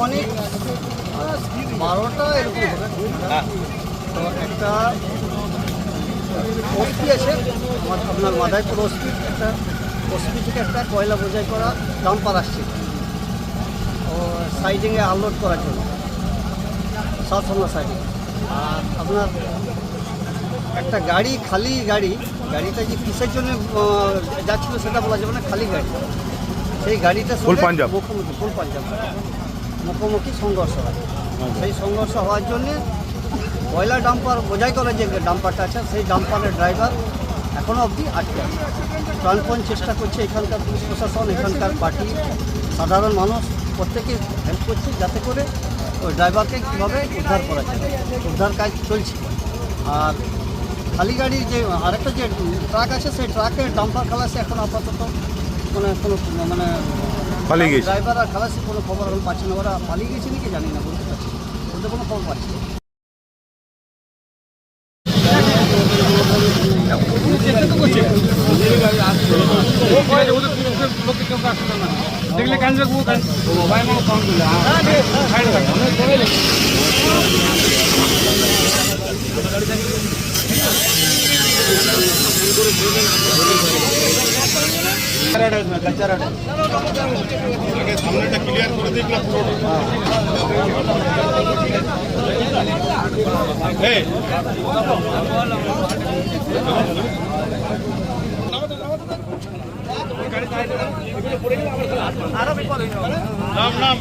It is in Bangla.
আনুমানিক 12টা এরকম হবে। তো একটা ওসপি আছে, আপনার মাদারীপুর ওসপি, একটা ওসপি থেকে একটা কয়লা বোঝাই করা ডাম্পার আসছে ও সাইডিংয়ে আনলোড করার জন্য, সাতসন্না সাইডিং। আর আপনার একটা গাড়ি, খালি গাড়িটা যে কিসের জন্য যাচ্ছিল সেটা বলা যাবে না, খালি গাড়ি, সেই গাড়িটা ফুল পাঞ্জাব মুখোমুখি সংঘর্ষ হয়। সেই সংঘর্ষ হওয়ার জন্যে কয়লা ডাম্পার বোঝাই করা যে ডাম্পারটা আছে, সেই ডাম্পারের ড্রাইভার এখনও অবধি আটকে আছে। প্রাণপণ চেষ্টা করছে এখানকার পুলিশ প্রশাসন, এখানকার পার্টি, সাধারণ মানুষ প্রত্যেকে হেল্প করছে যাতে করে ওই ড্রাইভারকে কীভাবে উদ্ধার করা যায়। উদ্ধার কাজ চলছে। আর খালি গাড়ির যে আরেকটা যে ট্রাক আছে, সেই ট্রাকের ডাম্পার খালাসি এখন আপাতত কোনো পালিয়ে গেছে। ড্রাইভার আর খালাসি কোনো খবর এখন পাচ্ছি না। ওরা পালিয়ে গেছে নাকি জানি না, বলতে পারছি বলতে কোনো খবর পাচ্ছি না। সামনেটা ক্লিয়ার করে দেখলাম পুরোটা। নাম